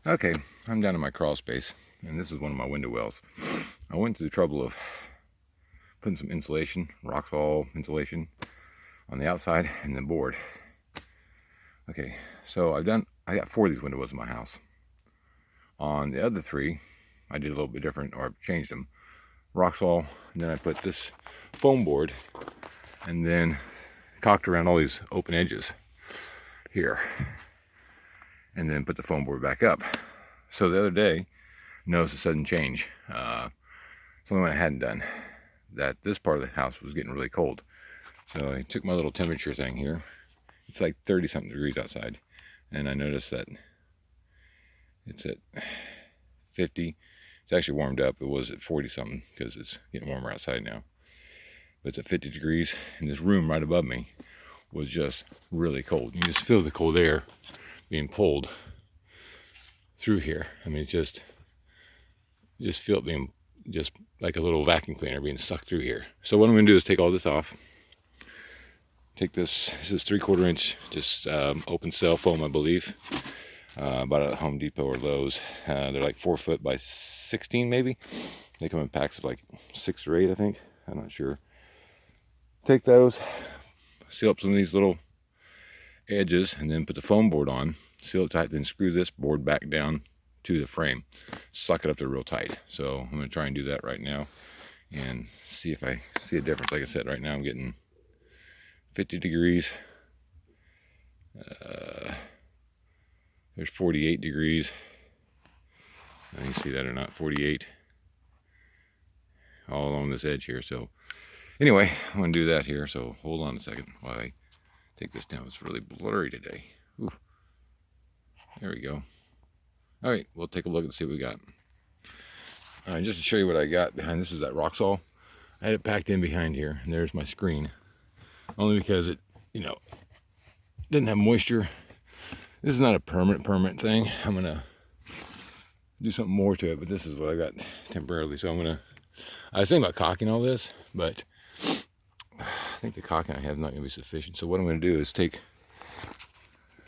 Okay, I'm down in my crawl space, and this is one of my window wells. I went to the trouble of putting some insulation, Rockfall insulation, on the outside and the board. Okay, so I got 4 of these window wells in my house. On the other 3, I did a little bit different, or changed them. Rockfall, and then I put this foam board, and then caulked around all these open edges here, and then put the foam board back up. So the other day, noticed a sudden change. Something I hadn't done, that this part of the house was getting really cold. So I took my little temperature thing here. It's like 30 something degrees outside, and I noticed that it's at 50. It's actually warmed up. It was at 40 something because it's getting warmer outside now. But it's at 50 degrees, and this room right above me was just really cold. You just feel the cold air being pulled through here. I mean, you just feel it being just like a little vacuum cleaner being sucked through here. So what I'm going to do is take all this off. Take this is 3/4 inch, just open cell foam, I believe. Bought it at Home Depot or Lowe's. They're like 4 foot by 16 maybe. They come in packs of like 6 or 8, I think. I'm not sure. Take those, seal up some of these little edges, and then put the foam board on, seal it tight, then screw this board back down to the frame, suck it up there real tight. So I'm going to try and do that right now and see if I see a difference. Like I said, right now I'm getting 50 degrees. There's 48 degrees. I can see that or not, 48. All along this edge here. So anyway, I'm going to do that here. So hold on a second while I take this down. It's really blurry today. Ooh. There we go. All right, we'll take a look and see what we got. All right, just to show you what I got behind this is that Roxol. I had it packed in behind here, and there's my screen. Only because it, didn't have moisture. This is not a permanent thing. I'm gonna do something more to it, but this is what I got temporarily. So I was thinking about caulking all this, but I think the caulking I have is not gonna be sufficient. So what I'm gonna do is take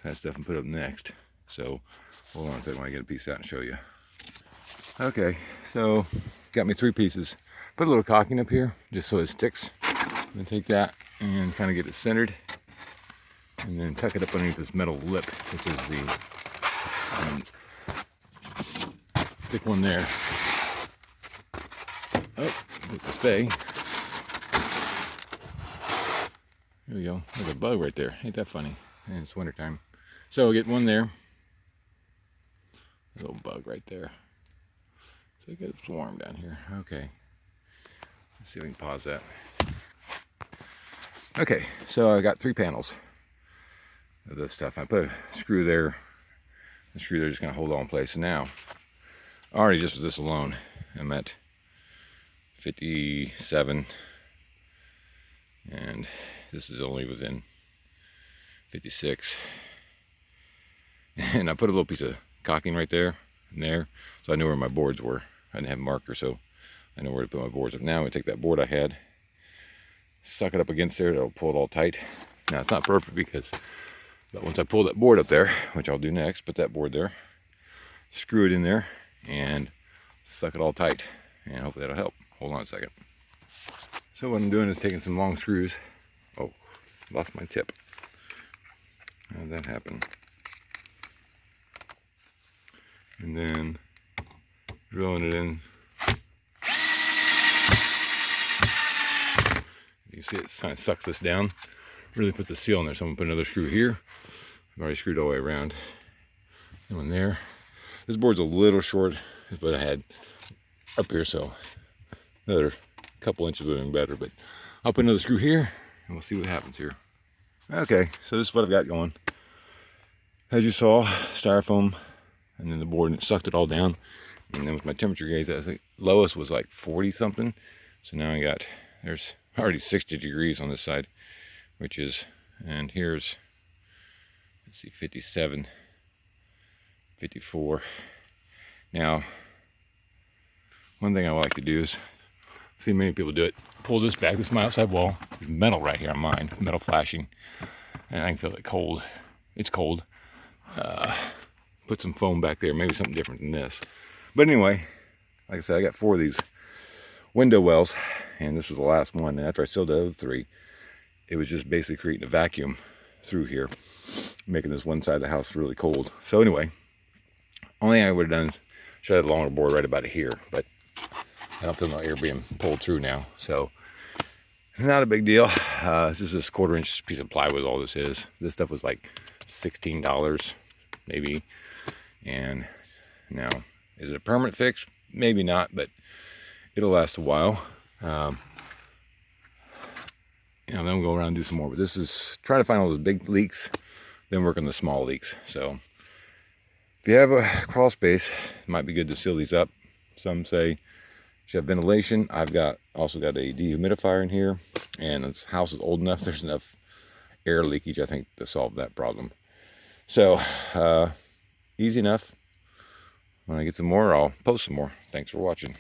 that stuff and put it up next. So hold on a second when I get a piece out and show you. Okay, so got me 3 pieces. Put a little caulking up here just so it sticks. Then take that and kind of get it centered, and then tuck it up underneath this metal lip, which is the thick one there. Oh, get to stay. There we go. There's a bug right there. Ain't that funny? And it's wintertime. So get one there. A little bug right there. So it gets warm down here. Okay. Let's see if we can pause that. Okay, so I got 3 panels of this stuff. I put a screw there. The screw there just gonna hold all in place. So now, already just with this alone, I'm at 57, and this is only within 56. And I put a little piece of caulking right there and there, so I knew where my boards were. I didn't have a marker, so I know where to put my boards up. Now I'm gonna take that board I had, suck it up against there, it'll pull it all tight. Now it's not perfect but once I pull that board up there, which I'll do next, put that board there, screw it in there, and suck it all tight, and hopefully that'll help. Hold on a second. So what I'm doing is taking some long screws. Oh, lost my tip. How did that happen? And then drilling it in. You see it kind of sucks this down. Really put the seal in there. So I'm gonna put another screw here. I've already screwed all the way around. And one there. This board's a little short, but I had up here, so another couple inches would have been better. But I'll put another screw here, and we'll see what happens here. Okay, so this is what I've got going. As you saw, styrofoam, and then the board, and it sucked it all down. And then with my temperature gauge, I think lowest was like 40 something. So now there's already 60 degrees on this side, which is, and here's, let's see, 57, 54. Now, one thing I like to do is, see many people do it, pull this back. This is my outside wall. There's metal right here on mine, metal flashing, and I can feel it cold. It's cold. put some foam back there, maybe something different than this. But anyway, like I said, I got 4 of these window wells, and this was the last one. And after I sealed the other 3, it was just basically creating a vacuum through here, making this one side of the house really cold. So anyway, only thing I would have done, should have had a longer board right about here, but I don't feel no air being pulled through now, so not a big deal. It's just this 1/4-inch piece of plywood. All this is. This stuff was like $16 maybe. And now, is it a permanent fix? Maybe not, but it'll last a while. Then we'll go around and do some more. But this is trying to find all those big leaks, then work on the small leaks. So if you have a crawl space, it might be good to seal these up. Some say you should have ventilation. I've also got a dehumidifier in here, and this house is old enough. There's enough air leakage, I think, to solve that problem. So easy enough. When I get some more, I'll post some more. Thanks for watching.